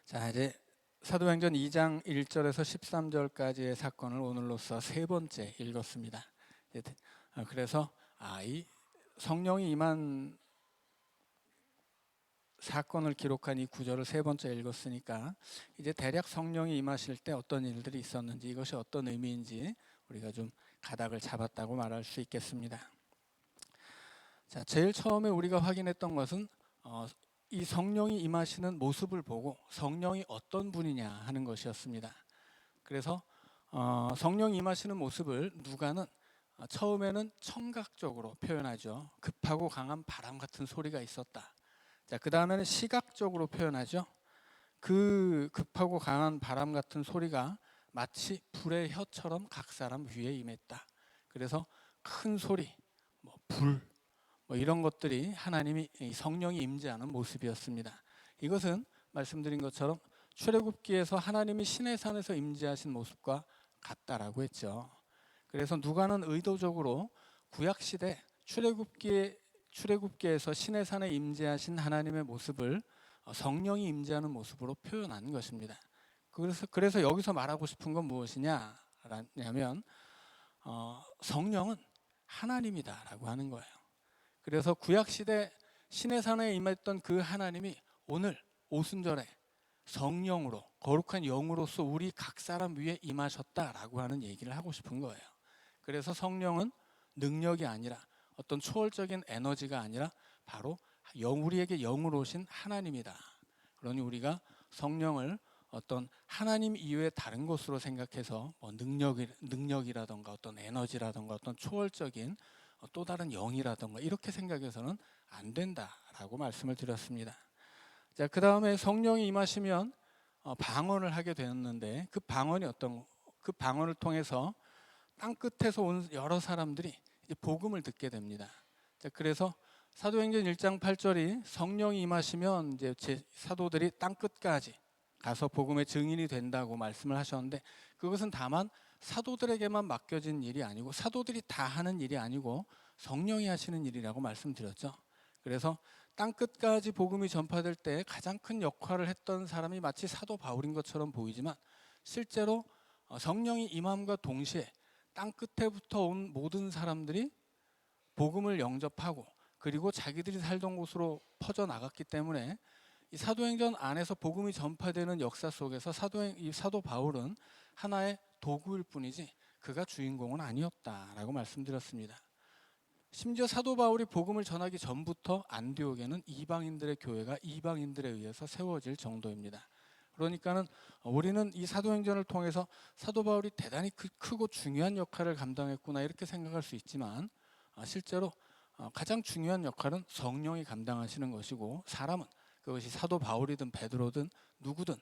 자, 이제 사도행전 2장 1절에서 13절까지의 사건을 오늘로써 세 번째 읽었습니다. 그래서 이 성령이 임한 사건을 기록한 이 구절을 세 번째 읽었으니까 이제 대략 성령이 임하실 때 어떤 일들이 있었는지, 이것이 어떤 의미인지 우리가 좀 가닥을 잡았다고 말할 수 있겠습니다. 자, 제일 처음에 우리가 확인했던 것은 이 성령이 임하시는 모습을 보고 성령이 어떤 분이냐 하는 것이었습니다. 그래서 성령이 임하시는 모습을 누가는 처음에는 청각적으로 표현하죠. 급하고 강한 바람 같은 소리가 있었다. 자, 그 다음에는 시각적으로 표현하죠. 그 급하고 강한 바람 같은 소리가 마치 불의 혀처럼 각 사람 위에 임했다. 그래서 큰 소리, 불, 이런 것들이 하나님이 성령이 임재하는 모습이었습니다. 이것은 말씀드린 것처럼 출애굽기에서 하나님이 시내산에서 임재하신 모습과 같다라고 했죠. 그래서 누가는 의도적으로 구약시대 출애굽기에서 시내산에 임재하신 하나님의 모습을 성령이 임재하는 모습으로 표현한 것입니다. 그래서 여기서 말하고 싶은 건 무엇이냐면 성령은 하나님이다라고 하는 거예요. 그래서 구약시대 시내산에 임했던 그 하나님이 오늘 오순절에 성령으로, 거룩한 영으로서 우리 각 사람 위에 임하셨다라고 하는 얘기를 하고 싶은 거예요. 그래서 성령은 능력이 아니라 어떤 초월적인 에너지가 아니라 바로 우리에게 영으로 오신 하나님이다. 그러니 우리가 성령을 어떤 하나님 이외의 다른 것으로 생각해서 능력이라던가 어떤 에너지라던가 어떤 초월적인 또 다른 영이라던가 이렇게 생각해서는 안 된다라고 말씀을 드렸습니다. 자, 그 다음에 성령이 임하시면 방언을 하게 되었는데 그 방언을 통해서 땅 끝에서 온 여러 사람들이 이제 복음을 듣게 됩니다. 자, 그래서 사도행전 1장 8절이 성령이 임하시면 이제 사도들이 땅 끝까지 가서 복음의 증인이 된다고 말씀을 하셨는데, 그것은 다만 사도들에게만 맡겨진 일이 아니고 사도들이 다 하는 일이 아니고 성령이 하시는 일이라고 말씀드렸죠. 그래서 땅 끝까지 복음이 전파될 때 가장 큰 역할을 했던 사람이 마치 사도 바울인 것처럼 보이지만 실제로 성령이 임함과 동시에 땅 끝에부터 온 모든 사람들이 복음을 영접하고 그리고 자기들이 살던 곳으로 퍼져나갔기 때문에 이 사도행전 안에서 복음이 전파되는 역사 속에서 사도 바울은 하나의 도구일 뿐이지 그가 주인공은 아니었다라고 말씀드렸습니다. 심지어 사도 바울이 복음을 전하기 전부터 안디옥에는 이방인들의 교회가 이방인들에 의해서 세워질 정도입니다. 그러니까는 우리는 이 사도행전을 통해서 사도 바울이 대단히 크고 중요한 역할을 감당했구나 이렇게 생각할 수 있지만 실제로 가장 중요한 역할은 성령이 감당하시는 것이고, 사람은 그것이 사도 바울이든 베드로든 누구든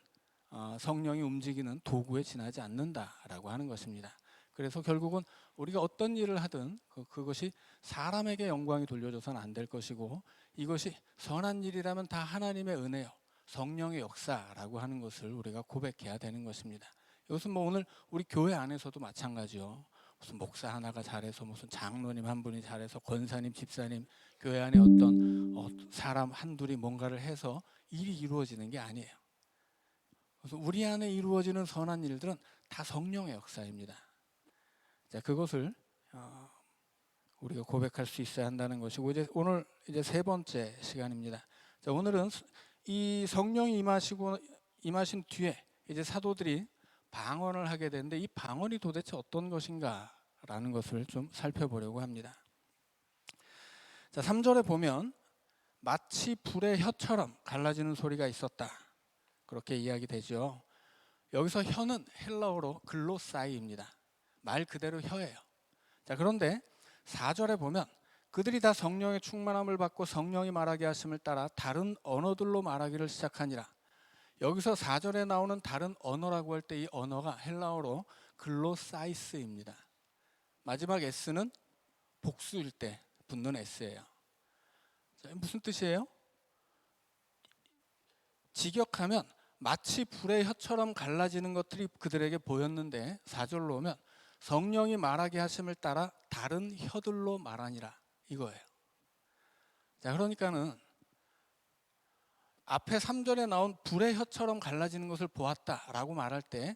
성령이 움직이는 도구에 지나지 않는다라고 하는 것입니다. 그래서 결국은 우리가 어떤 일을 하든 그것이 사람에게 영광이 돌려져서는 안 될 것이고, 이것이 선한 일이라면 다 하나님의 은혜요 성령의 역사라고 하는 것을 우리가 고백해야 되는 것입니다. 이것은 오늘 우리 교회 안에서도 마찬가지요. 무슨 목사 하나가 잘해서, 무슨 장로님 한 분이 잘해서, 권사님, 집사님, 교회 안에 어떤 사람 한둘이 뭔가를 해서 일이 이루어지는 게 아니에요. 그래서 우리 안에 이루어지는 선한 일들은 다 성령의 역사입니다. 자, 그것을 우리가 고백할 수 있어야 한다는 것이고, 오늘 세 번째 시간입니다. 자, 오늘은 이 성령이 임하신 뒤에 이제 사도들이 방언을 하게 되는데 이 방언이 도대체 어떤 것인가라는 것을 좀 살펴보려고 합니다. 자, 3절에 보면 마치 불의 혀처럼 갈라지는 소리가 있었다, 그렇게 이야기되죠. 여기서 혀는 헬라어로 글로사이입니다. 말 그대로 혀예요. 자, 그런데 4절에 보면 그들이 다 성령의 충만함을 받고 성령이 말하게 하심을 따라 다른 언어들로 말하기를 시작하니라. 여기서 4절에 나오는 다른 언어라고 할 때 이 언어가 헬라어로 글로사이스입니다. 마지막 S는 복수일 때 붙는 S예요. 자, 무슨 뜻이에요? 직역하면 마치 불의 혀처럼 갈라지는 것들이 그들에게 보였는데 4절로 오면 성령이 말하게 하심을 따라 다른 혀들로 말하니라, 이거예요. 자, 그러니까는 앞에 3절에 나온 불의 혀처럼 갈라지는 것을 보았다라고 말할 때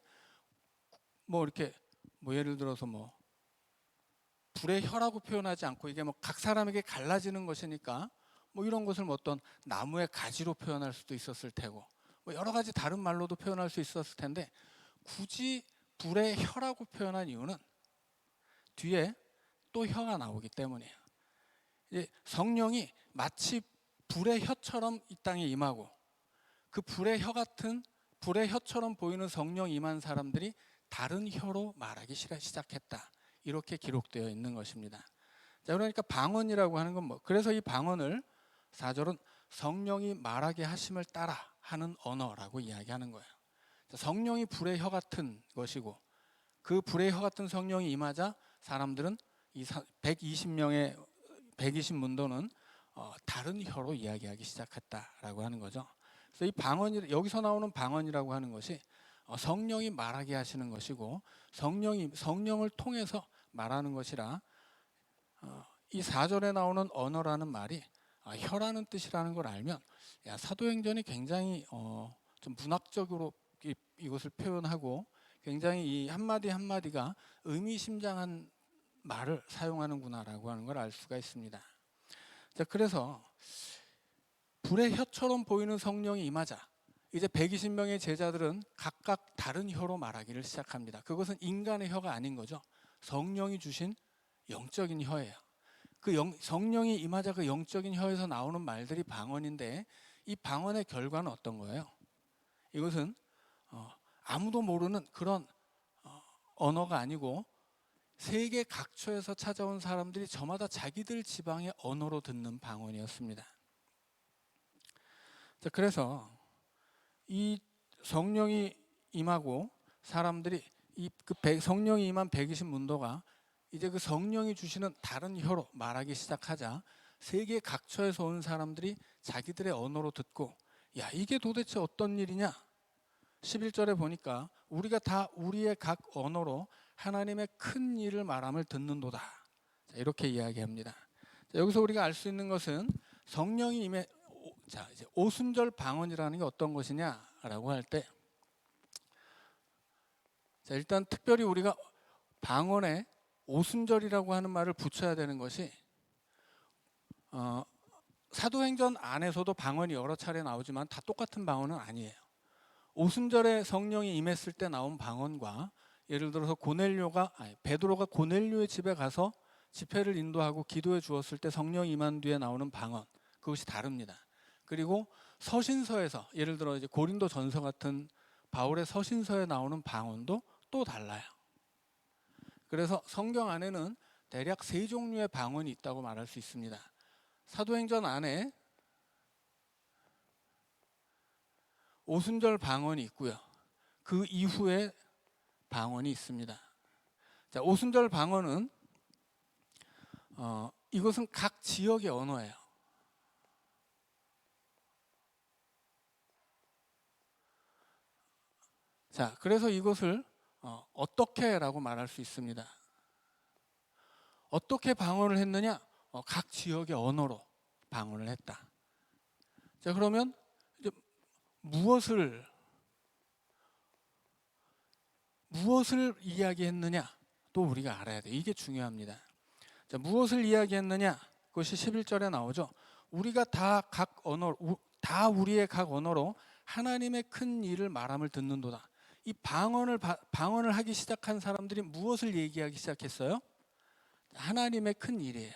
뭐 이렇게 뭐 예를 들어서 뭐 불의 혀라고 표현하지 않고 이게 뭐 각 사람에게 갈라지는 것이니까 뭐 이런 것을 뭐 어떤 나무의 가지로 표현할 수도 있었을 테고 뭐 여러 가지 다른 말로도 표현할 수 있었을 텐데 굳이 불의 혀라고 표현한 이유는 뒤에 또 혀가 나오기 때문이에요. 이제 성령이 마치 불의 혀처럼 이 땅에 임하고 그 불의 혀 같은 불의 혀처럼 보이는 성령 임한 사람들이 다른 혀로 말하기 시작했다. 이렇게 기록되어 있는 것입니다. 자, 그러니까 방언이라고 하는 건 뭐? 그래서 이 방언을 4절은 성령이 말하게 하심을 따라 하는 언어라고 이야기하는 거예요. 성령이 불의 혀 같은 것이고 그 불의 혀 같은 성령이 임하자 사람들은 이 120명의 120문도는 다른 혀로 이야기하기 시작했다라고 하는 거죠. 그래서 이 방언이 여기서 나오는 방언이라고 하는 것이 성령이 말하게 하시는 것이고 성령을 통해서 말하는 것이라 이 4절에 나오는 언어라는 말이 혀라는 뜻이라는 걸 알면 사도행전이 굉장히 좀 문학적으로 이것을 표현하고 굉장히 이 한마디 한마디가 의미심장한 말을 사용하는구나라고 하는 걸 알 수가 있습니다. 자, 그래서 불의 혀처럼 보이는 성령이 임하자 이제 120명의 제자들은 각각 다른 혀로 말하기를 시작합니다. 그것은 인간의 혀가 아닌 거죠. 성령이 주신 영적인 혀예요. 성령이 임하자 그 영적인 혀에서 나오는 말들이 방언인데 이 방언의 결과는 어떤 거예요? 이것은 아무도 모르는 그런 언어가 아니고 세계 각처에서 찾아온 사람들이 저마다 자기들 지방의 언어로 듣는 방언이었습니다. 자, 그래서 이 성령이 임하고 사람들이 성령이 임한 120문도가 이제 그 성령이 주시는 다른 혀로 말하기 시작하자 세계 각처에서 온 사람들이 자기들의 언어로 듣고 야, 이게 도대체 어떤 일이냐? 11절에 보니까 우리가 다 우리의 각 언어로 하나님의 큰 일을 말함을 듣는도다. 자, 이렇게 이야기합니다. 자, 여기서 우리가 알 수 있는 것은 성령이 임해 자, 이제 오순절 방언이라는 게 어떤 것이냐라고 할 때 자, 일단 특별히 우리가 방언에 오순절이라고 하는 말을 붙여야 되는 것이 사도행전 안에서도 방언이 여러 차례 나오지만 다 똑같은 방언은 아니에요. 오순절에 성령이 임했을 때 나온 방언과 예를 들어서 베드로가 고넬료의 집에 가서 집회를 인도하고 기도해 주었을 때 성령이 임한 뒤에 나오는 방언 그것이 다릅니다. 그리고 서신서에서 예를 들어 이제 고린도 전서 같은 바울의 서신서에 나오는 방언도 또 달라요. 그래서 성경 안에는 대략 3종류의 방언이 있다고 말할 수 있습니다. 사도행전 안에 오순절 방언이 있고요. 그 이후에 방언이 있습니다. 자, 오순절 방언은 이것은 각 지역의 언어예요. 자, 그래서 이것을 어떻게라고 말할 수 있습니다. 어떻게 방언을 했느냐? 각 지역의 언어로 방언을 했다. 자, 그러면 이제 무엇을 이야기했느냐? 또 우리가 알아야 돼. 이게 중요합니다. 자, 무엇을 이야기했느냐? 그것이 11절에 나오죠. 우리가 다 우리의 각 언어로 하나님의 큰 일을 말함을 듣는도다. 이 방언을 하기 시작한 사람들이 무엇을 얘기하기 시작했어요? 하나님의 큰 일이에요.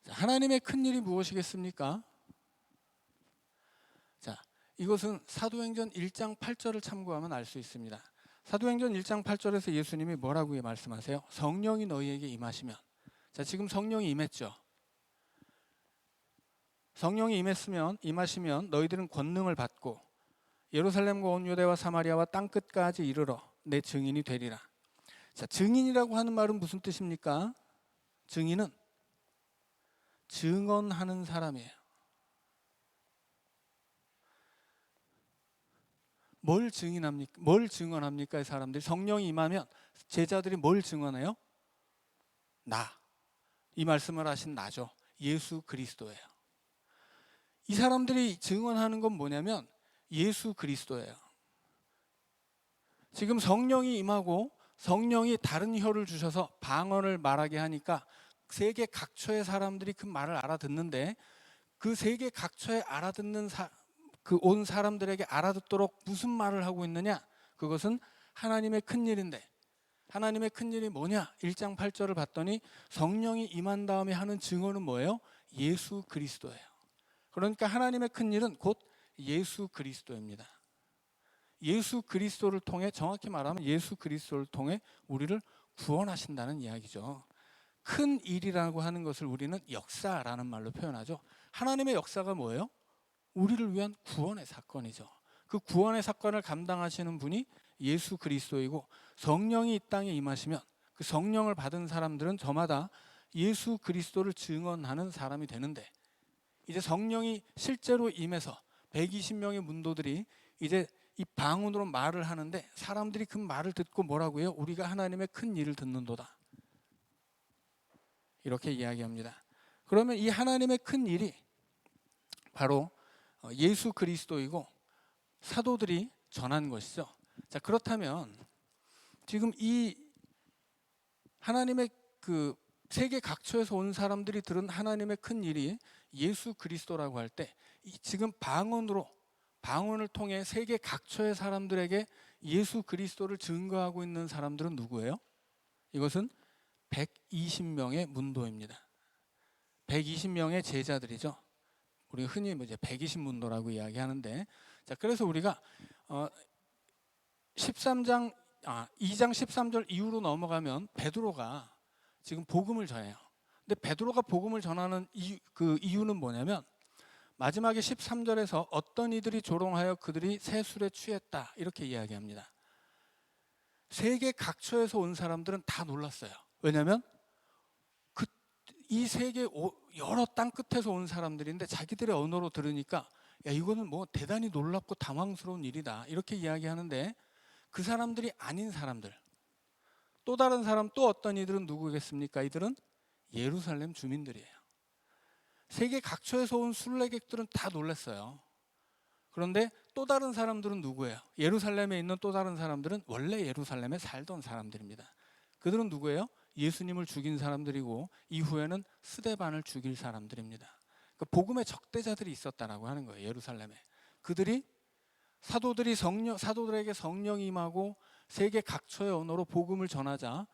자, 하나님의 큰 일이 무엇이겠습니까? 자, 이것은 사도행전 1장 8절을 참고하면 알 수 있습니다. 사도행전 1장 8절에서 예수님이 뭐라고 말씀하세요? 성령이 너희에게 임하시면. 자, 지금 성령이 임했죠. 성령이 임하시면 너희들은 권능을 받고 예루살렘과 온 유대와 사마리아와 땅끝까지 이르러 내 증인이 되리라. 자, 증인이라고 하는 말은 무슨 뜻입니까? 증인은 증언하는 사람이에요. 뭘 증언합니까? 이 사람들이 성령이 임하면 제자들이 뭘 증언해요? 나 이 말씀을 하신 나죠. 예수 그리스도예요. 이 사람들이 증언하는 건 뭐냐면 예수 그리스도예요. 지금 성령이 임하고 성령이 다른 혀를 주셔서 방언을 말하게 하니까 세계 각처의 사람들이 그 말을 알아듣는데, 그 세계 각처에 알아듣는 그 온 사람들에게 알아듣도록 무슨 말을 하고 있느냐? 그것은 하나님의 큰일인데, 하나님의 큰일이 뭐냐? 1장 8절을 봤더니 성령이 임한 다음에 하는 증언은 뭐예요? 예수 그리스도예요. 그러니까 하나님의 큰일은 곧 예수 그리스도입니다. 예수 그리스도를 통해, 정확히 말하면 예수 그리스도를 통해 우리를 구원하신다는 이야기죠. 큰 일이라고 하는 것을 우리는 역사라는 말로 표현하죠. 하나님의 역사가 뭐예요? 우리를 위한 구원의 사건이죠. 그 구원의 사건을 감당하시는 분이 예수 그리스도이고, 성령이 이 땅에 임하시면 그 성령을 받은 사람들은 저마다 예수 그리스도를 증언하는 사람이 되는데, 이제 성령이 실제로 임해서 120명의 문도들이 이제 이 방언으로 말을 하는데, 사람들이 그 말을 듣고 뭐라고 해요? 우리가 하나님의 큰 일을 듣는도다, 이렇게 이야기합니다. 그러면 이 하나님의 큰 일이 바로 예수 그리스도이고 사도들이 전한 것이죠. 자, 그렇다면 지금 이 하나님의 그 세계 각처에서 온 사람들이 들은 하나님의 큰 일이 예수 그리스도라고 할 때, 지금 방언을 통해 세계 각처의 사람들에게 예수 그리스도를 증거하고 있는 사람들은 누구예요? 이것은 120명의 문도입니다. 120명의 제자들이죠. 우리 흔히 이제 120문도라고 이야기하는데, 자, 그래서 우리가 2장 13절 이후로 넘어가면 베드로가 지금 복음을 전해요. 근데 베드로가 복음을 전하는 그 이유는 뭐냐면, 마지막에 13절에서 어떤 이들이 조롱하여 그들이 새 술에 취했다, 이렇게 이야기합니다. 세계 각처에서 온 사람들은 다 놀랐어요. 왜냐하면 이 세계 여러 땅 끝에서 온 사람들인데 자기들의 언어로 들으니까, 야, 이거는 뭐 대단히 놀랍고 당황스러운 일이다, 이렇게 이야기하는데, 그 사람들이 아닌 사람들, 또 다른 사람, 또 어떤 이들은 누구겠습니까? 이들은 예루살렘 주민들이에요. 세계 각처에서 온 순례객들은 다 놀랐어요. 그런데 또 다른 사람들은 누구예요? 예루살렘에 있는 또 다른 사람들은 원래 예루살렘에 살던 사람들입니다. 그들은 누구예요? 예수님을 죽인 사람들이고 이후에는 스데반을 죽일 사람들입니다. 그러니까 복음의 적대자들이 있었다라고 하는 거예요, 예루살렘에. 그들이 사도들에게 성령이 임하고 세계 각처의 언어로 복음을 전하자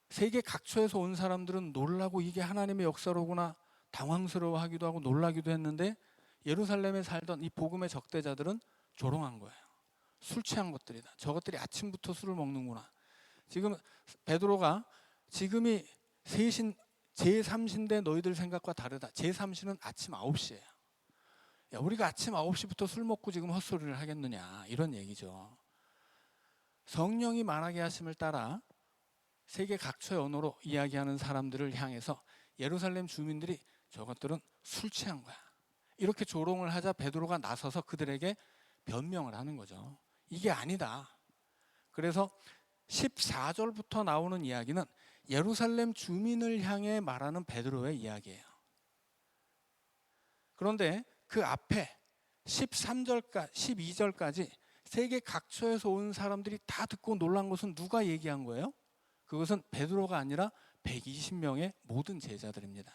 세계 각처에서 온 사람들은 놀라고, 이게 하나님의 역사로구나, 당황스러워하기도 하고 놀라기도 했는데, 예루살렘에 살던 이 복음의 적대자들은 조롱한 거예요. 술 취한 것들이다, 저것들이 아침부터 술을 먹는구나. 지금 베드로가 지금이 제3시인데 너희들 생각과 다르다. 제3시는 아침 9시예요. 야, 우리가 아침 9시부터 술 먹고 지금 헛소리를 하겠느냐, 이런 얘기죠. 성령이 말하게 하심을 따라 세계 각처의 언어로 이야기하는 사람들을 향해서 예루살렘 주민들이 저것들은 술 취한 거야, 이렇게 조롱을 하자 베드로가 나서서 그들에게 변명을 하는 거죠. 이게 아니다. 그래서 14절부터 나오는 이야기는 예루살렘 주민을 향해 말하는 베드로의 이야기예요. 그런데 그 앞에 12절까지 세계 각처에서 온 사람들이 다 듣고 놀란 것은 누가 얘기한 거예요? 그것은 베드로가 아니라 120명의 모든 제자들입니다.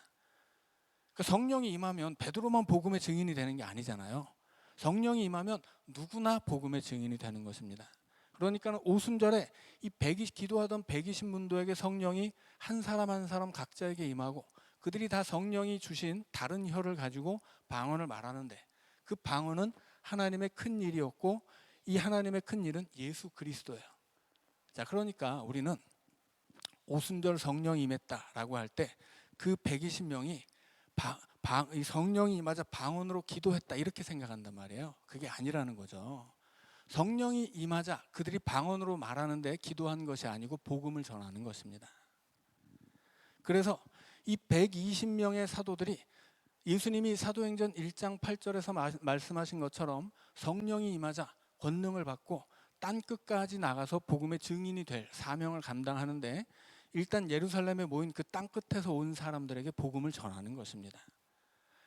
그러니까 성령이 임하면 베드로만 복음의 증인이 되는 게 아니잖아요. 성령이 임하면 누구나 복음의 증인이 되는 것입니다. 그러니까 오순절에 기도하던 120문도에게 성령이 한 사람 한 사람 각자에게 임하고, 그들이 다 성령이 주신 다른 혀를 가지고 방언을 말하는데, 그 방언은 하나님의 큰 일이었고, 이 하나님의 큰 일은 예수 그리스도예요. 자, 그러니까 우리는 오순절 성령이 임했다라고 할 때 그 120명이 성령이 임하자 방언으로 기도했다, 이렇게 생각한단 말이에요. 그게 아니라는 거죠. 성령이 임하자 그들이 방언으로 말하는데 기도한 것이 아니고 복음을 전하는 것입니다. 그래서 이 120명의 사도들이 예수님이 사도행전 1장 8절에서 말씀하신 것처럼 성령이 임하자 권능을 받고 땅 끝까지 나가서 복음의 증인이 될 사명을 감당하는데, 일단 예루살렘에 모인 그 땅 끝에서 온 사람들에게 복음을 전하는 것입니다.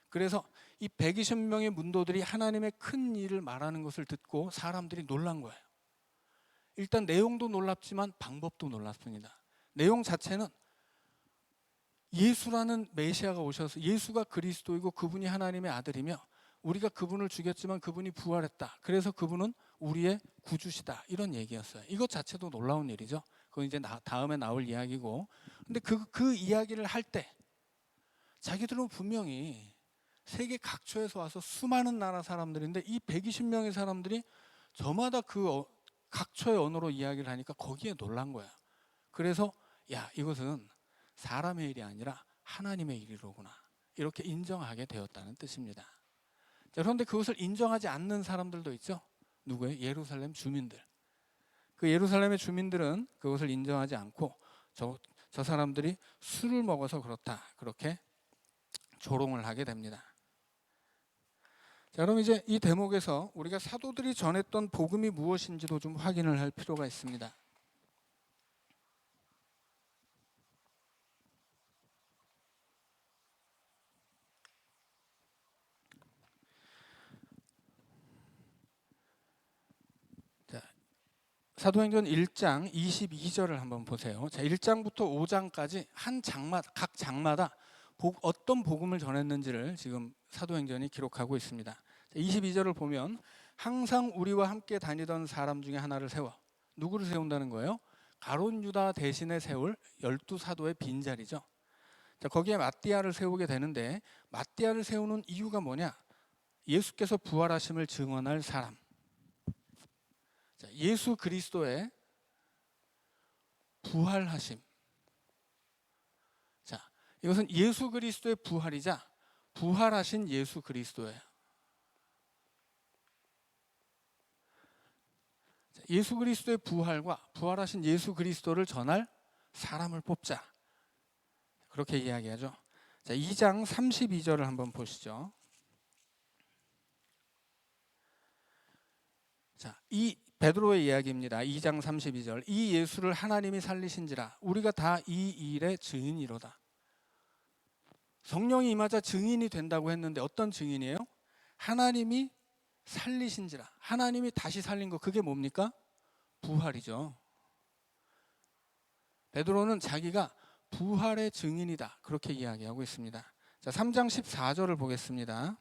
그래서 이 120명의 문도들이 하나님의 큰 일을 말하는 것을 듣고 사람들이 놀란 거예요. 일단 내용도 놀랍지만 방법도 놀랍습니다. 내용 자체는 예수라는 메시아가 오셔서 예수가 그리스도이고 그분이 하나님의 아들이며 우리가 그분을 죽였지만 그분이 부활했다. 그래서 그분은 우리의 구주시다. 이런 얘기였어요. 이것 자체도 놀라운 일이죠. 그건 이제 다음에 나올 이야기고. 근데 그 이야기를 할 때 자기들은 분명히 세계 각처에서 와서 수많은 나라 사람들인데 이 120명의 사람들이 저마다 그 각처의 언어로 이야기를 하니까 거기에 놀란 거야. 그래서 야, 이것은 사람의 일이 아니라 하나님의 일이로구나. 이렇게 인정하게 되었다는 뜻입니다. 자, 그런데 그것을 인정하지 않는 사람들도 있죠. 누구예요? 예루살렘 주민들. 그 예루살렘의 주민들은 그것을 인정하지 않고 저 사람들이 술을 먹어서 그렇다. 그렇게 조롱을 하게 됩니다. 자, 그럼 이제 이 대목에서 우리가 사도들이 전했던 복음이 무엇인지도 좀 확인을 할 필요가 있습니다. 자, 사도행전 1장 22절을 한번 보세요. 자, 1장부터 5장까지 각 장마다 어떤 복음을 전했는지를 지금 사도행전이 기록하고 있습니다. 자, 22절을 보면 항상 우리와 함께 다니던 사람 중에 하나를 세워. 누구를 세운다는 거예요? 가룟 유다 대신에 세울 12사도의 빈자리죠. 자, 거기에 마띠아를 세우게 되는데 마띠아를 세우는 이유가 뭐냐? 예수께서 부활하심을 증언할 사람. 자, 예수 그리스도의 부활하심. 자, 이것은 예수 그리스도의 부활이자 부활하신 예수 그리스도예요. 자, 예수 그리스도의 부활과 부활하신 예수 그리스도를 전할 사람을 뽑자. 그렇게 이야기하죠. 자, 2장 32절을 한번 보시죠. 자, 이 베드로의 이야기입니다. 2장 32절. 이 예수를 하나님이 살리신지라 우리가 다 이 일의 증인이로다. 성령이 임하자 증인이 된다고 했는데 어떤 증인이에요? 하나님이 살리신지라. 하나님이 다시 살린 거 그게 뭡니까? 부활이죠. 베드로는 자기가 부활의 증인이다. 그렇게 이야기하고 있습니다. 자, 3장 14절을 보겠습니다.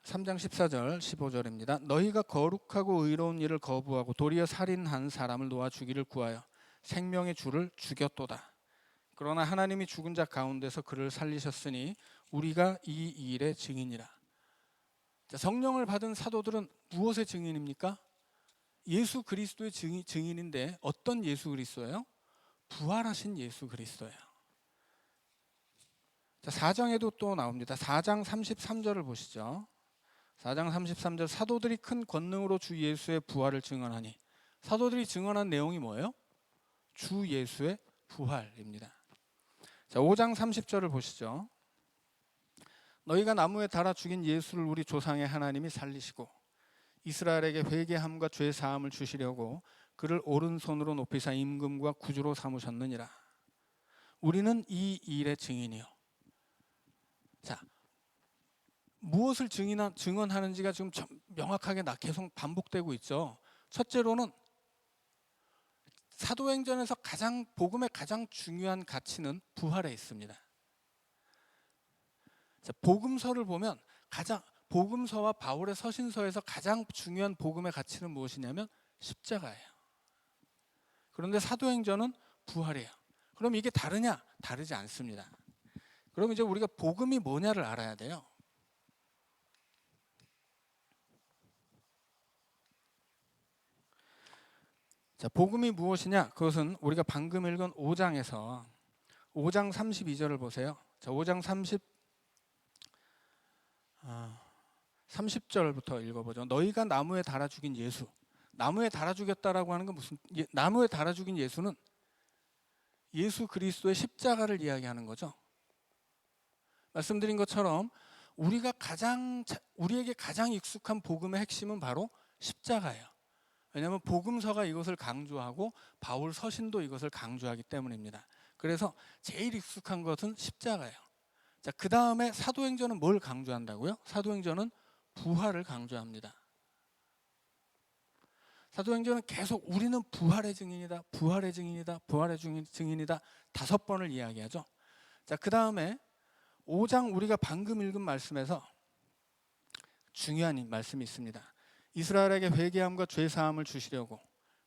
3장 14절 15절입니다. 너희가 거룩하고 의로운 일을 거부하고 도리어 살인한 사람을 놓아 주기를 구하여 생명의 주를 죽였도다. 그러나 하나님이 죽은 자 가운데서 그를 살리셨으니 우리가 이 일의 증인이라. 자, 성령을 받은 사도들은 무엇의 증인입니까? 예수 그리스도의 증인인데 어떤 예수 그리스도예요? 부활하신 예수 그리스도예요. 자, 4장에도 또 나옵니다. 4장 33절을 보시죠. 4장 33절 사도들이 큰 권능으로 주 예수의 부활을 증언하니. 사도들이 증언한 내용이 뭐예요? 주 예수의 부활입니다. 자, 5장 30절을 보시죠. 너희가 나무에 달아 죽인 예수를 우리 조상의 하나님이 살리시고 이스라엘에게 회개함과 죄 사함을 주시려고 그를 오른손으로 높이사 임금과 구주로 삼으셨느니라. 우리는 이 일의 증인이요. 자, 무엇을 증언하는지가 지금 명확하게 계속 반복되고 있죠. 첫째로는 사도행전에서 복음의 가장 중요한 가치는 부활에 있습니다. 자, 복음서를 보면 복음서와 바울의 서신서에서 가장 중요한 복음의 가치는 무엇이냐면 십자가예요. 그런데 사도행전은 부활이에요. 그럼 이게 다르냐? 다르지 않습니다. 그럼 이제 우리가 복음이 뭐냐를 알아야 돼요. 자, 복음이 무엇이냐? 그것은 우리가 방금 읽은 5장에서 5장 32절을 보세요. 자, 5장 30절부터 읽어보죠. 너희가 나무에 달아 죽인 예수. 나무에 달아 죽였다라고 하는 건 나무에 달아 죽인 예수는 예수 그리스도의 십자가를 이야기하는 거죠. 말씀드린 것처럼 우리에게 가장 익숙한 복음의 핵심은 바로 십자가예요. 왜냐하면 복음서가 이것을 강조하고 바울 서신도 이것을 강조하기 때문입니다. 그래서 제일 익숙한 것은 십자가예요. 자, 그 다음에 사도행전은 뭘 강조한다고요? 사도행전은 부활을 강조합니다. 사도행전은 계속 우리는 부활의 증인이다, 부활의 증인이다, 부활의 증인이다 5번을 이야기하죠. 자, 그 다음에 5장 우리가 방금 읽은 말씀에서 중요한 말씀이 있습니다. 이스라엘에게 회개함과 죄 사함을 주시려고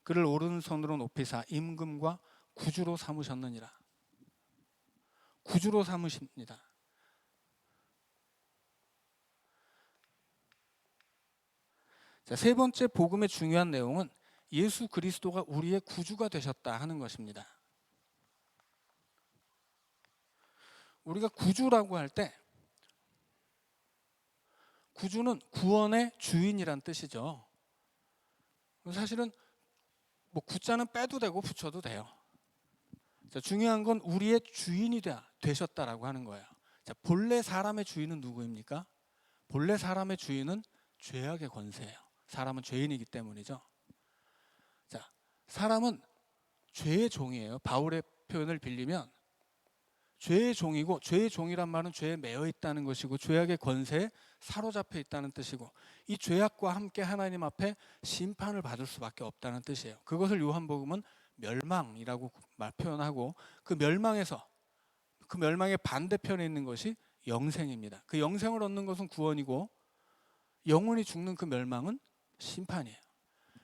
그를 오른손으로 높이사 임금과 구주로 삼으셨느니라. 구주로 삼으십니다. 자, 세 번째 복음의 중요한 내용은 예수 그리스도가 우리의 구주가 되셨다 하는 것입니다. 우리가 구주라고 할 때 구주는 구원의 주인이란 뜻이죠. 사실은 뭐 구자는 빼도 되고 붙여도 돼요. 자, 중요한 건 우리의 주인이 되셨다라고 하는 거예요. 자, 본래 사람의 주인은 누구입니까? 본래 사람의 주인은 죄악의 권세예요. 사람은 죄인이기 때문이죠. 자, 사람은 죄의 종이에요. 바울의 표현을 빌리면 죄의 종이고, 죄의 종이란 말은 죄에 매여 있다는 것이고 죄악의 권세에 사로잡혀 있다는 뜻이고, 이 죄악과 함께 하나님 앞에 심판을 받을 수밖에 없다는 뜻이에요. 그것을 요한복음은 멸망이라고 표현하고, 그 멸망의 반대편에 있는 것이 영생입니다. 그 영생을 얻는 것은 구원이고 영원히 죽는 그 멸망은 심판이에요.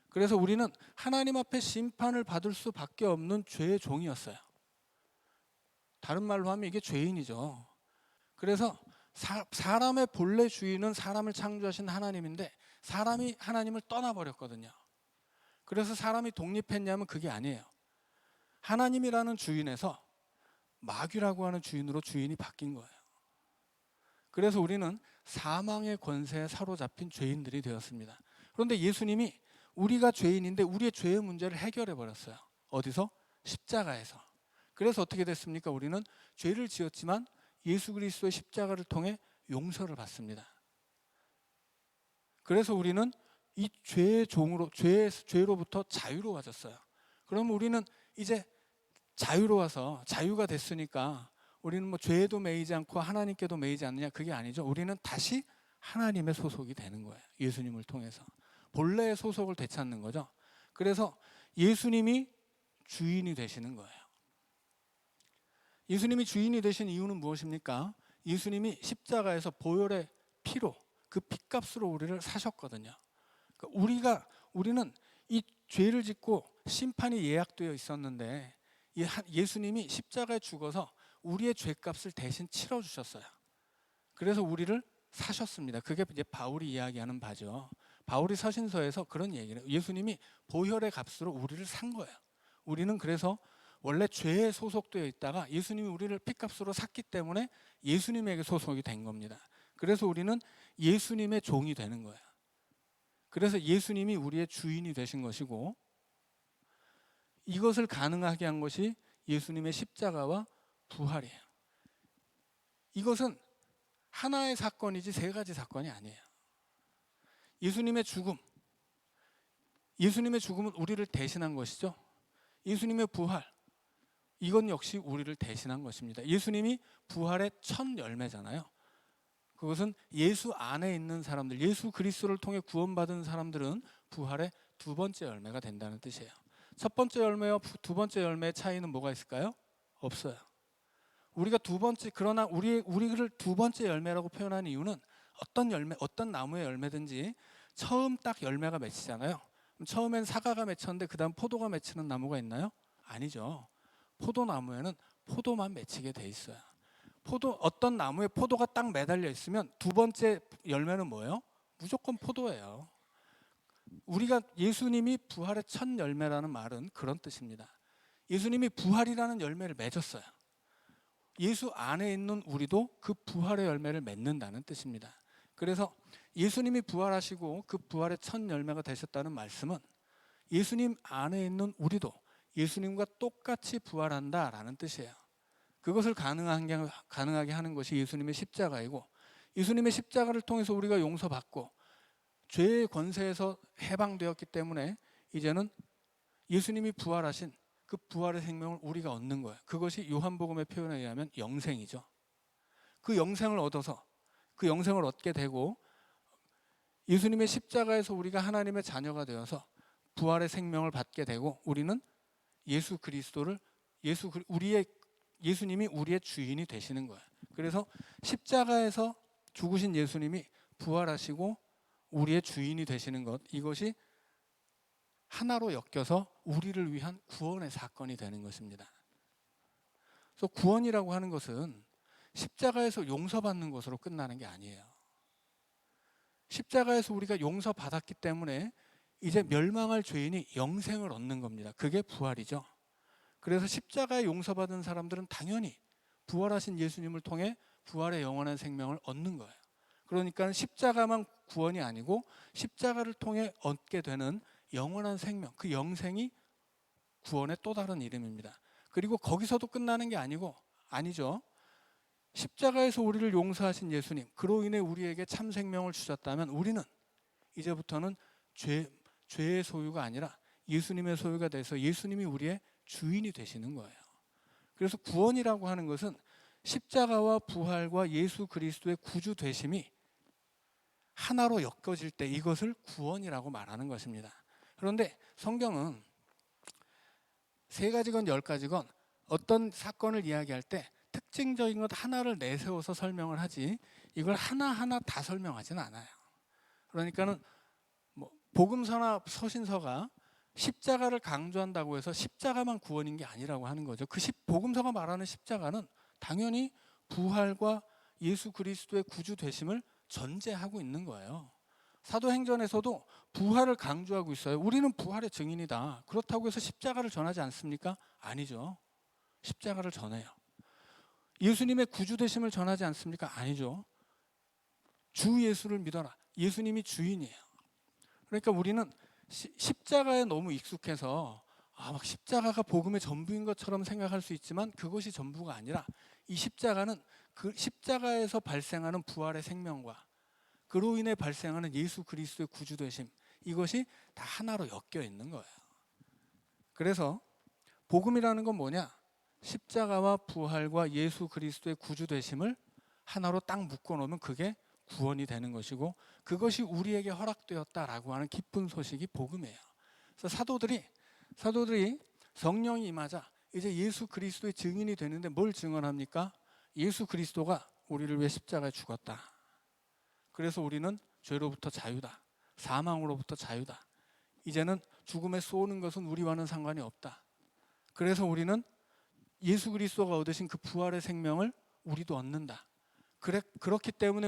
그래서 우리는 하나님 앞에 심판을 받을 수밖에 없는 죄의 종이었어요. 다른 말로 하면 이게 죄인이죠. 그래서 사람의 본래 주인은 사람을 창조하신 하나님인데 사람이 하나님을 떠나버렸거든요. 그래서 사람이 독립했냐면 그게 아니에요. 하나님이라는 주인에서 마귀라고 하는 주인으로 주인이 바뀐 거예요. 그래서 우리는 사망의 권세에 사로잡힌 죄인들이 되었습니다. 그런데 예수님이 우리가 죄인인데 우리의 죄의 문제를 해결해 버렸어요. 어디서? 십자가에서. 그래서 어떻게 됐습니까? 우리는 죄를 지었지만 예수 그리스도의 십자가를 통해 용서를 받습니다. 그래서 우리는 이 죄의 종으로, 죄로부터 자유로워졌어요. 그럼 우리는 이제 자유로워서 자유가 됐으니까 우리는 뭐 죄에도 매이지 않고 하나님께도 매이지 않느냐, 그게 아니죠. 우리는 다시 하나님의 소속이 되는 거예요. 예수님을 통해서 본래의 소속을 되찾는 거죠. 그래서 예수님이 주인이 되시는 거예요. 예수님이 주인이 되신 이유는 무엇입니까? 예수님이 십자가에서 보혈의 피로, 그 피값으로 우리를 사셨거든요. 그러니까 우리는 이 죄를 짓고 심판이 예약되어 있었는데 예수님이 십자가에 죽어서 우리의 죄값을 대신 치러주셨어요. 그래서 우리를 사셨습니다. 그게 이제 바울이 이야기하는 바죠. 바울이 서신서에서 그런 얘기를 해요. 예수님이 보혈의 값으로 우리를 산 거예요. 우리는 그래서 원래 죄에 소속되어 있다가 예수님이 우리를 피값으로 샀기 때문에 예수님에게 소속이 된 겁니다. 그래서 우리는 예수님의 종이 되는 거예요. 그래서 예수님이 우리의 주인이 되신 것이고, 이것을 가능하게 한 것이 예수님의 십자가와 부활이에요. 이것은 하나의 사건이지 세 가지 사건이 아니에요. 예수님의 죽음은 우리를 대신한 것이죠. 예수님의 부활, 이건 역시 우리를 대신한 것입니다. 예수님이 부활의 첫 열매잖아요. 그것은 예수 안에 있는 사람들, 예수 그리스도를 통해 구원받은 사람들은 부활의 두 번째 열매가 된다는 뜻이에요. 첫 번째 열매와 두 번째 열매의 차이는 뭐가 있을까요? 없어요. 우리가 그러나 우리를 두 번째 열매라고 표현하는 이유는 어떤 나무의 열매든지 처음 딱 열매가 맺히잖아요. 처음엔 사과가 맺혔는데 그 다음 포도가 맺히는 나무가 있나요? 아니죠. 포도나무에는 포도만 맺히게 돼 있어요. 어떤 나무에 포도가 딱 매달려 있으면 두 번째 열매는 뭐예요? 무조건 포도예요. 예수님이 부활의 첫 열매라는 말은 그런 뜻입니다. 예수님이 부활이라는 열매를 맺었어요. 예수 안에 있는 우리도 그 부활의 열매를 맺는다는 뜻입니다. 그래서 예수님이 부활하시고 그 부활의 첫 열매가 되셨다는 말씀은 예수님 안에 있는 우리도 예수님과 똑같이 부활한다라는 뜻이에요. 그것을 가능하게 하는 것이 예수님의 십자가이고, 예수님의 십자가를 통해서 우리가 용서받고 죄의 권세에서 해방되었기 때문에 이제는 예수님이 부활하신 그 부활의 생명을 우리가 얻는 거예요. 그것이 요한복음의 표현에 의하면 영생이죠. 그 영생을 얻어서 그 영생을 얻게 되고 예수님의 십자가에서 우리가 하나님의 자녀가 되어서 부활의 생명을 받게 되고 우리는 예수 그리스도를 예수님이 우리의 주인이 되시는 거예요. 그래서 십자가에서 죽으신 예수님이 부활하시고 우리의 주인이 되시는 것, 이것이 하나로 엮여서 우리를 위한 구원의 사건이 되는 것입니다. 그래서 구원이라고 하는 것은 십자가에서 용서받는 것으로 끝나는 게 아니에요. 십자가에서 우리가 용서받았기 때문에 이제 멸망할 죄인이 영생을 얻는 겁니다. 그게 부활이죠. 그래서 십자가에 용서받은 사람들은 당연히 부활하신 예수님을 통해 부활의 영원한 생명을 얻는 거예요. 그러니까 십자가만 구원이 아니고 십자가를 통해 얻게 되는 영원한 생명, 그 영생이 구원의 또 다른 이름입니다. 그리고 거기서도 끝나는 게 아니죠. 십자가에서 우리를 용서하신 예수님, 그로 인해 우리에게 참 생명을 주셨다면 우리는 이제부터는 죄의 소유가 아니라 예수님의 소유가 돼서 예수님이 우리의 주인이 되시는 거예요. 그래서 구원이라고 하는 것은 십자가와 부활과 예수 그리스도의 구주 되심이 하나로 엮어질 때 이것을 구원이라고 말하는 것입니다. 그런데 성경은 3가지건 10가지건 어떤 사건을 이야기할 때 특징적인 것 하나를 내세워서 설명을 하지 이걸 하나하나 다 설명하지는 않아요. 그러니까는 복음서나 서신서가 십자가를 강조한다고 해서 십자가만 구원인 게 아니라고 하는 거죠. 복음서가 말하는 십자가는 당연히 부활과 예수 그리스도의 구주 되심을 전제하고 있는 거예요. 사도행전에서도 부활을 강조하고 있어요. 우리는 부활의 증인이다. 그렇다고 해서 십자가를 전하지 않습니까? 아니죠. 십자가를 전해요. 예수님의 구주 되심을 전하지 않습니까? 아니죠. 주 예수를 믿어라. 예수님이 주인이에요. 그러니까 우리는 십자가에 너무 익숙해서 막 십자가가 복음의 전부인 것처럼 생각할 수 있지만 그것이 전부가 아니라 이 십자가는 그 십자가에서 발생하는 부활의 생명과 그로 인해 발생하는 예수 그리스도의 구주 되심, 이것이 다 하나로 엮여 있는 거예요. 그래서 복음이라는 건 뭐냐? 십자가와 부활과 예수 그리스도의 구주 되심을 하나로 딱 묶어 놓으면 그게 구원이 되는 것이고 그것이 우리에게 허락되었다라고 하는 기쁜 소식이 복음이에요. 그래서 사도들이 성령이 임하자 이제 예수 그리스도의 증인이 되는데 뭘 증언합니까? 예수 그리스도가 우리를 위해 십자가에 죽었다. 그래서 우리는 죄로부터 자유다. 사망으로부터 자유다. 이제는 죽음에 쏘는 것은 우리와는 상관이 없다. 그래서 우리는 예수 그리스도가 얻으신 그 부활의 생명을 우리도 얻는다. 그렇기 때문에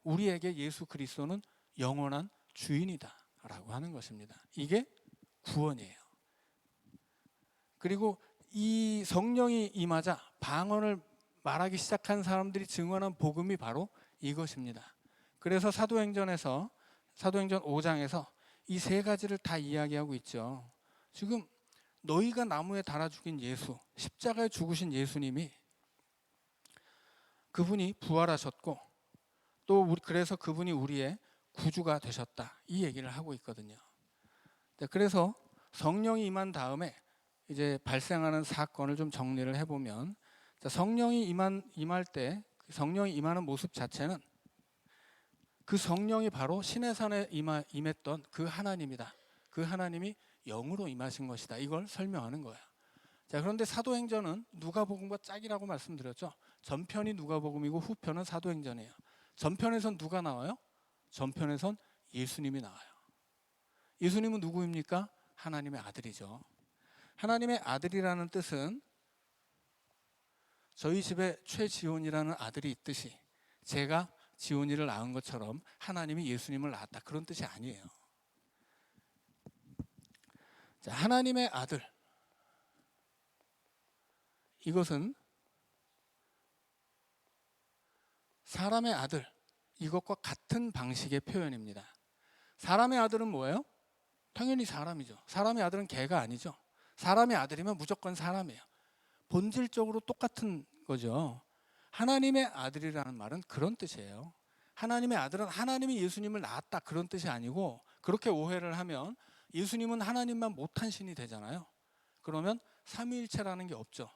우리에게 예수 그리스도는 영원한 주인이다 라고 하는 것입니다. 이게 구원이에요. 그리고 이 성령이 임하자 방언을 말하기 시작한 사람들이 증언한 복음이 바로 이것입니다. 그래서 사도행전 5장에서 이 3가지를 다 이야기하고 있죠. 지금 너희가 나무에 달아 죽인 예수, 십자가에 죽으신 예수님이 그분이 부활하셨고 또 그래서 그분이 우리의 구주가 되셨다. 이 얘기를 하고 있거든요. 그래서 성령이 임한 다음에 이제 발생하는 사건을 좀 정리를 해보면 성령이 임할 때 성령이 임하는 모습 자체는 그 성령이 바로 시내산에 임했던 그 하나님이다. 그 하나님이 영으로 임하신 것이다. 이걸 설명하는 거예요. 자, 그런데 사도행전은 누가복음과 짝이라고 말씀드렸죠. 전편이 누가복음이고 후편은 사도행전이에요. 전편에선 누가 나와요? 전편에선 예수님이 나와요. 예수님은 누구입니까? 하나님의 아들이죠. 하나님의 아들이라는 뜻은 저희 집에 최지온이라는 아들이 있듯이 제가 지온이를 낳은 것처럼 하나님이 예수님을 낳았다. 그런 뜻이 아니에요. 자, 하나님의 아들. 이것은 사람의 아들. 이것과 같은 방식의 표현입니다. 사람의 아들은 뭐예요? 당연히 사람이죠. 사람의 아들은 개가 아니죠. 사람의 아들이면 무조건 사람이에요. 본질적으로 똑같은 거죠. 하나님의 아들이라는 말은 그런 뜻이에요. 하나님의 아들은 하나님이 예수님을 낳았다 그런 뜻이 아니고 그렇게 오해를 하면 예수님은 하나님만 못한 신이 되잖아요. 그러면 삼위일체라는 게 없죠.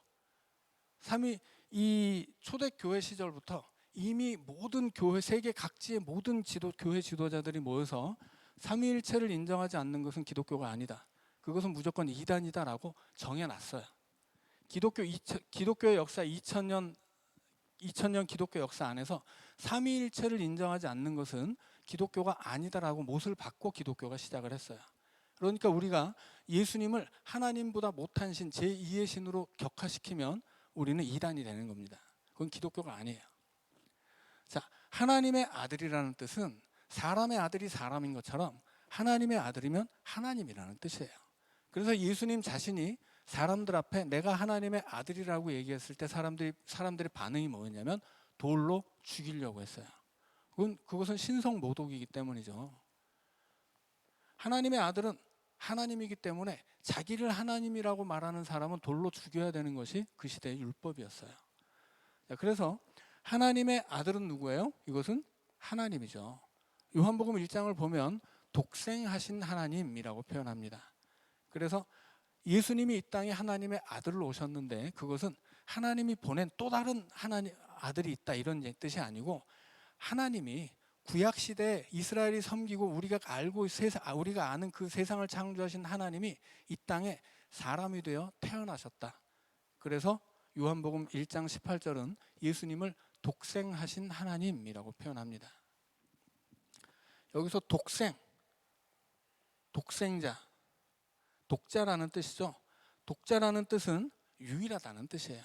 이 초대교회 시절부터 이미 모든 교회, 세계 각지의 모든 교회 지도자들이 모여서 삼위일체를 인정하지 않는 것은 기독교가 아니다. 그것은 무조건 이단이다라고 정해놨어요. 기독교의 역사 2000년 기독교 역사 안에서 삼위일체를 인정하지 않는 것은 기독교가 아니다라고 못을 받고 기독교가 시작을 했어요. 그러니까 우리가 예수님을 하나님보다 못한 신, 제2의 신으로 격화시키면 우리는 이단이 되는 겁니다. 그건 기독교가 아니에요. 자, 하나님의 아들이라는 뜻은 사람의 아들이 사람인 것처럼 하나님의 아들이면 하나님이라는 뜻이에요. 그래서 예수님 자신이 사람들 앞에 내가 하나님의 아들이라고 얘기했을 때 사람들의 반응이 뭐였냐면 돌로 죽이려고 했어요. 그것은 신성 모독이기 때문이죠. 하나님의 아들은 하나님이기 때문에 자기를 하나님이라고 말하는 사람은 돌로 죽여야 되는 것이 그 시대의 율법이었어요. 그래서 하나님의 아들은 누구예요? 이것은 하나님이죠. 요한복음 1장을 보면 독생하신 하나님이라고 표현합니다. 그래서 예수님이 이 땅에 하나님의 아들로 오셨는데 그것은 하나님이 보낸 또 다른 하나님 아들이 있다 이런 뜻이 아니고 하나님이 구약 시대에 이스라엘이 섬기고 우리가 아는 그 세상을 창조하신 하나님이 이 땅에 사람이 되어 태어나셨다. 그래서 요한복음 1장 18절은 예수님을 독생하신 하나님이라고 표현합니다. 여기서 독생자, 독자라는 뜻이죠. 독자라는 뜻은 유일하다는 뜻이에요.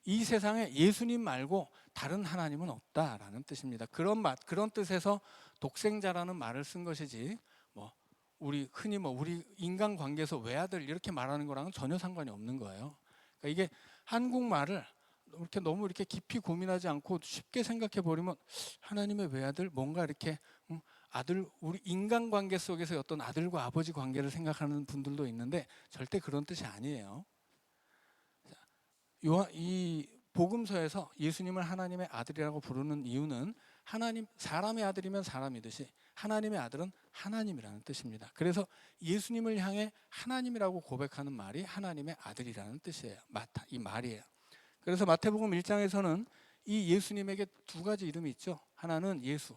이 세상에 예수님 말고 다른 하나님은 없다라는 뜻입니다. 그런 뜻에서 독생자라는 말을 쓴 것이지 우리 흔히 우리 인간관계에서 외아들 이렇게 말하는 거랑은 전혀 상관이 없는 거예요. 그러니까 이게 한국말을 너무 이렇게 깊이 고민하지 않고 쉽게 생각해 버리면 하나님의 외아들 뭔가 이렇게 우리 인간관계 속에서 어떤 아들과 아버지 관계를 생각하는 분들도 있는데 절대 그런 뜻이 아니에요. 이 복음서에서 예수님을 하나님의 아들이라고 부르는 이유는 사람의 아들이면 사람이듯이 하나님의 아들은 하나님이라는 뜻입니다. 그래서 예수님을 향해 하나님이라고 고백하는 말이 하나님의 아들이라는 뜻이에요. 이 말이에요. 그래서 마태복음 1장에서는 이 예수님에게 두 가지 이름이 있죠. 하나는 예수,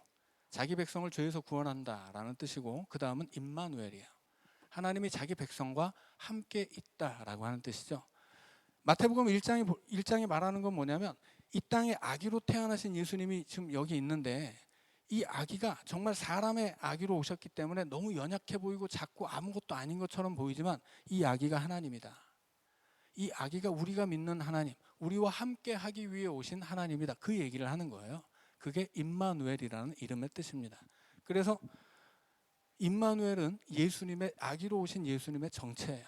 자기 백성을 죄에서 구원한다라는 뜻이고 그 다음은 임마누엘이에요. 하나님이 자기 백성과 함께 있다라고 하는 뜻이죠. 마태복음 1장이 말하는 건 뭐냐면 이 땅에 아기로 태어나신 예수님이 지금 여기 있는데 이 아기가 정말 사람의 아기로 오셨기 때문에 너무 연약해 보이고 작고 아무것도 아닌 것처럼 보이지만 이 아기가 하나님이다. 이 아기가 우리가 믿는 하나님, 우리와 함께 하기 위해 오신 하나님이다. 그 얘기를 하는 거예요. 그게 임마누엘이라는 이름의 뜻입니다. 그래서 임마누엘은 아기로 오신 예수님의 정체예요.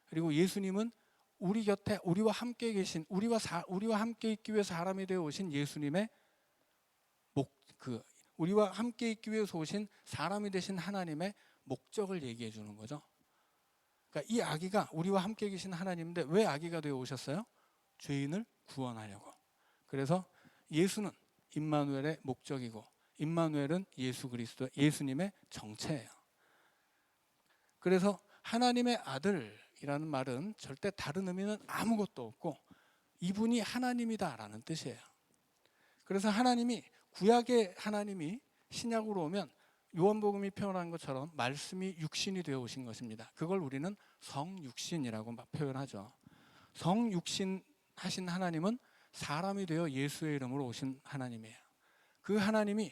그리고 예수님은 우리 곁에 우리와 함께 계신 우리와 함께 있기 위해 사람이 되어 오신 예수님의 우리와 함께 있기 위해서 오신 사람이 되신 하나님의 목적을 얘기해 주는 거죠. 그러니까 이 아기가 우리와 함께 계신 하나님인데 왜 아기가 되어 오셨어요? 죄인을 구원하려고. 그래서 예수는 임마누엘의 목적이고 임마누엘은 예수 그리스도 예수님의 정체예요. 그래서 하나님의 아들이라는 말은 절대 다른 의미는 아무것도 없고 이분이 하나님이다라는 뜻이에요. 그래서 구약의 하나님이 신약으로 오면 요한복음이 표현한 것처럼 말씀이 육신이 되어 오신 것입니다. 그걸 우리는 성육신이라고 표현하죠. 성육신 하신 하나님은 사람이 되어 예수의 이름으로 오신 하나님이에요. 그 하나님이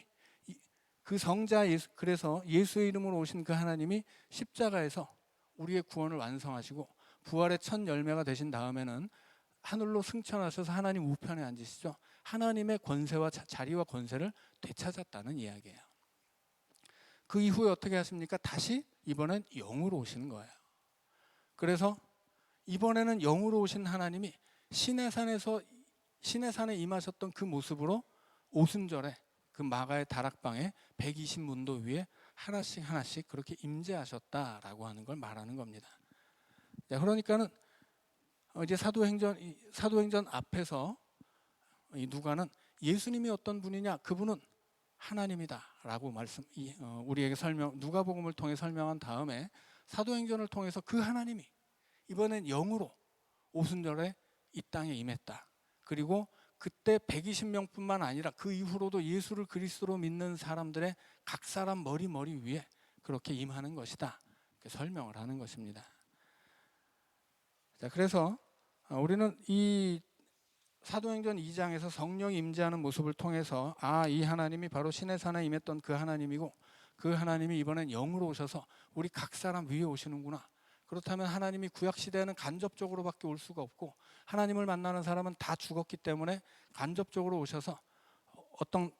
그 성자 그래서 예수의 이름으로 오신 그 하나님이 십자가에서 우리의 구원을 완성하시고 부활의 첫 열매가 되신 다음에는 하늘로 승천하셔서 하나님 우편에 앉으시죠. 하나님의 자리와 권세를 되찾았다는 이야기예요. 그 이후에 어떻게 하십니까? 다시 이번엔 영으로 오시는 거예요. 그래서 이번에는 영으로 오신 하나님이 시내산에 임하셨던 그 모습으로 오순절에 그 마가의 다락방에 120문도 위에 하나씩 그렇게 임재하셨다라고 하는 걸 말하는 겁니다. 그러니까는 이제 사도행전 앞에서 이 누가는 예수님이 어떤 분이냐? 그분은 하나님이다라고 우리에게 누가복음을 통해 설명한 다음에 사도행전을 통해서 그 하나님이 이번엔 영으로 오순절에 이 땅에 임했다. 그리고 그때 120명뿐만 아니라 그 이후로도 예수를 그리스도로 믿는 사람들의 각 사람 머리 위에 그렇게 임하는 것이다. 이렇게 설명을 하는 것입니다. 자, 그래서 우리는 이 사도행전 2장에서 성령이 임재하는 모습을 통해서 이 하나님이 바로 신의 산에 임했던 그 하나님이고, 그 하나님이 이번엔 영으로 오셔서 우리 각 사람 위에 오시는구나. 그렇다면 하나님이 구약시대에는 간접적으로밖에 올 수가 없고, 하나님을 만나는 사람은 다 죽었기 때문에 간접적으로 오셔서 어떤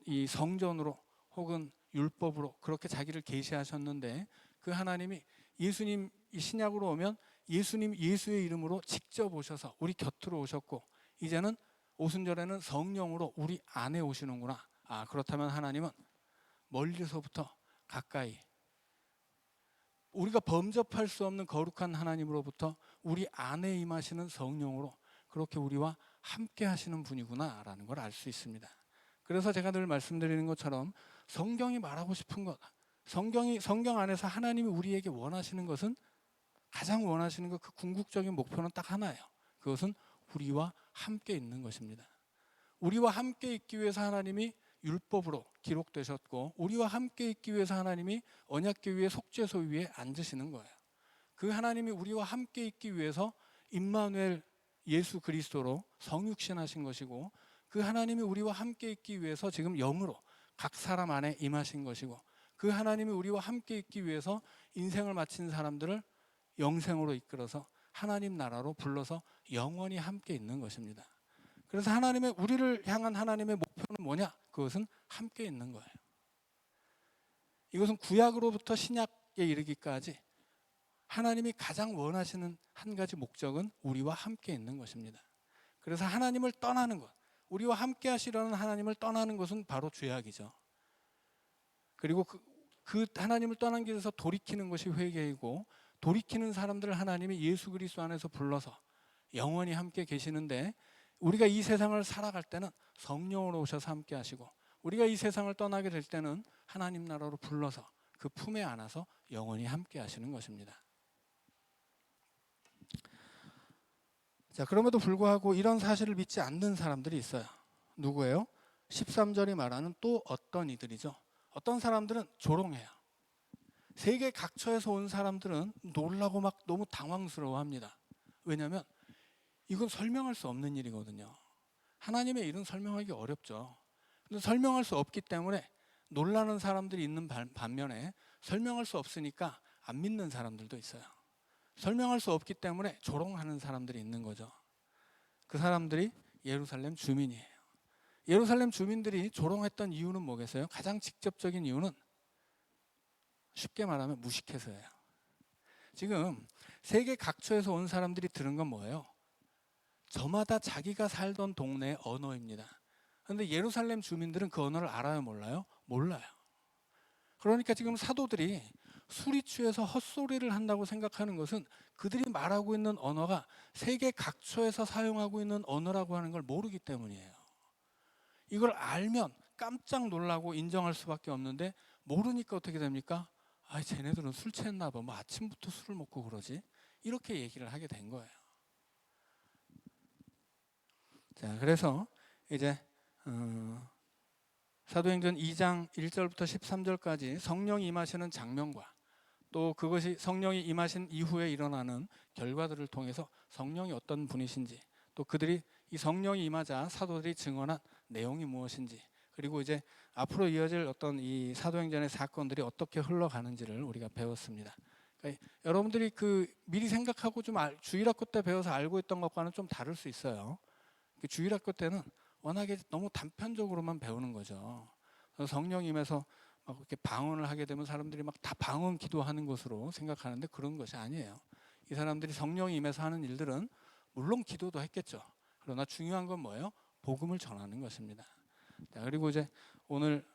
이 성전으로 혹은 율법으로 그렇게 자기를 계시하셨는데, 그 하나님이 예수님 이 신약으로 오면 예수님 예수의 이름으로 직접 오셔서 우리 곁으로 오셨고, 이제는 오순절에는 성령으로 우리 안에 오시는구나. 그렇다면 하나님은 멀리서부터 가까이, 우리가 범접할 수 없는 거룩한 하나님으로부터 우리 안에 임하시는 성령으로 그렇게 우리와 함께 하시는 분이구나 라는 걸 알 수 있습니다. 그래서 제가 늘 말씀드리는 것처럼 성경이 말하고 싶은 것, 성경 안에서 하나님이 우리에게 원하시는 것은, 가장 원하시는 것, 그 궁극적인 목표는 딱 하나예요. 그것은 우리와 함께 있는 것입니다. 우리와 함께 있기 위해서 하나님이 율법으로 기록되셨고, 우리와 함께 있기 위해서 하나님이 언약궤 위에 속죄소 위에 앉으시는 거예요. 그 하나님이 우리와 함께 있기 위해서 임마누엘 예수 그리스도로 성육신하신 것이고, 그 하나님이 우리와 함께 있기 위해서 지금 영으로 각 사람 안에 임하신 것이고, 그 하나님이 우리와 함께 있기 위해서 인생을 마친 사람들을 영생으로 이끌어서 하나님 나라로 불러서 영원히 함께 있는 것입니다. 그래서 우리를 향한 하나님의 목표는 뭐냐? 그것은 함께 있는 거예요. 이것은 구약으로부터 신약에 이르기까지 하나님이 가장 원하시는 한 가지 목적은 우리와 함께 있는 것입니다. 그래서 하나님을 떠나는 것, 우리와 함께 하시려는 하나님을 떠나는 것은 바로 죄악이죠. 그리고 그 하나님을 떠난 길에서 돌이키는 것이 회개이고, 돌이키는 사람들을 하나님이 예수 그리스도 안에서 불러서 영원히 함께 계시는데, 우리가 이 세상을 살아갈 때는 성령으로 오셔서 함께 하시고, 우리가 이 세상을 떠나게 될 때는 하나님 나라로 불러서 그 품에 안아서 영원히 함께 하시는 것입니다. 자, 그럼에도 불구하고 이런 사실을 믿지 않는 사람들이 있어요. 누구예요? 13절이 말하는 또 어떤 이들이죠. 어떤 사람들은 조롱해요. 세계 각처에서 온 사람들은 놀라고 막 너무 당황스러워합니다. 왜냐하면 이건 설명할 수 없는 일이거든요. 하나님의 일은 설명하기 어렵죠. 근데 설명할 수 없기 때문에 놀라는 사람들이 있는 반면에, 설명할 수 없으니까 안 믿는 사람들도 있어요. 설명할 수 없기 때문에 조롱하는 사람들이 있는 거죠. 그 사람들이 예루살렘 주민이에요. 예루살렘 주민들이 조롱했던 이유는 뭐겠어요? 가장 직접적인 이유는 쉽게 말하면 무식해서예요. 지금 세계 각처에서 온 사람들이 들은 건 뭐예요? 저마다 자기가 살던 동네의 언어입니다. 그런데 예루살렘 주민들은 그 언어를 알아요, 몰라요? 몰라요. 그러니까 지금 사도들이 술이 취해서 헛소리를 한다고 생각하는 것은 그들이 말하고 있는 언어가 세계 각처에서 사용하고 있는 언어라고 하는 걸 모르기 때문이에요. 이걸 알면 깜짝 놀라고 인정할 수밖에 없는데, 모르니까 어떻게 됩니까? 쟤네들은 술 취했나 봐. 뭐 아침부터 술을 먹고 그러지? 이렇게 얘기를 하게 된 거예요. 자, 그래서 이제 사도행전 2장 1절부터 13절까지 성령이 임하시는 장면과, 또 그것이 성령이 임하신 이후에 일어나는 결과들을 통해서 성령이 어떤 분이신지, 또 그들이 이 성령이 임하자 사도들이 증언한 내용이 무엇인지, 그리고 이제 앞으로 이어질 어떤 이 사도행전의 사건들이 어떻게 흘러가는지를 우리가 배웠습니다. 그러니까 여러분들이 미리 생각하고 좀 주일학교 때 배워서 알고 있던 것과는 좀 다를 수 있어요. 주일학교 때는 워낙에 너무 단편적으로만 배우는 거죠. 성령이 임해서 막 이렇게 방언을 하게 되면 사람들이 막 다 방언 기도하는 것으로 생각하는데, 그런 것이 아니에요. 이 사람들이 성령이 임해서 하는 일들은 물론 기도도 했겠죠. 그러나 중요한 건 뭐예요? 복음을 전하는 것입니다. 자, 그리고 이제 오늘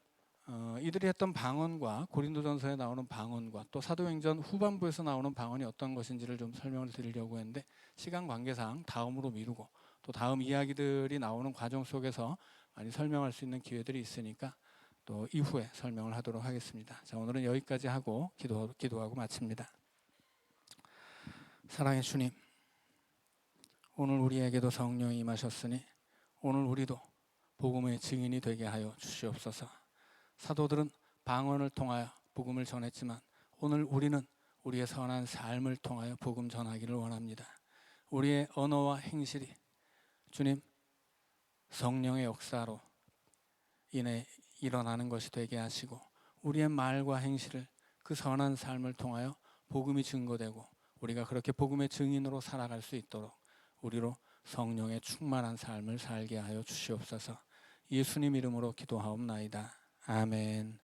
이들이 했던 방언과 고린도전서에 나오는 방언과 또 사도행전 후반부에서 나오는 방언이 어떤 것인지를 좀 설명을 드리려고 했는데, 시간 관계상 다음으로 미루고, 또 다음 이야기들이 나오는 과정 속에서 많이 설명할 수 있는 기회들이 있으니까 또 이후에 설명을 하도록 하겠습니다. 자, 오늘은 여기까지 하고 기도하고 마칩니다. 사랑의 주님, 오늘 우리에게도 성령이 임하셨으니 오늘 우리도 복음의 증인이 되게 하여 주시옵소서. 사도들은 방언을 통하여 복음을 전했지만 오늘 우리는 우리의 선한 삶을 통하여 복음 전하기를 원합니다. 우리의 언어와 행실이 주님 성령의 역사로 인해 일어나는 것이 되게 하시고 우리의 말과 행실을 그 선한 삶을 통하여 복음이 증거되고 우리가 그렇게 복음의 증인으로 살아갈 수 있도록 우리로 성령의 충만한 삶을 살게 하여 주시옵소서. 예수님 이름으로 기도하옵나이다. 아멘.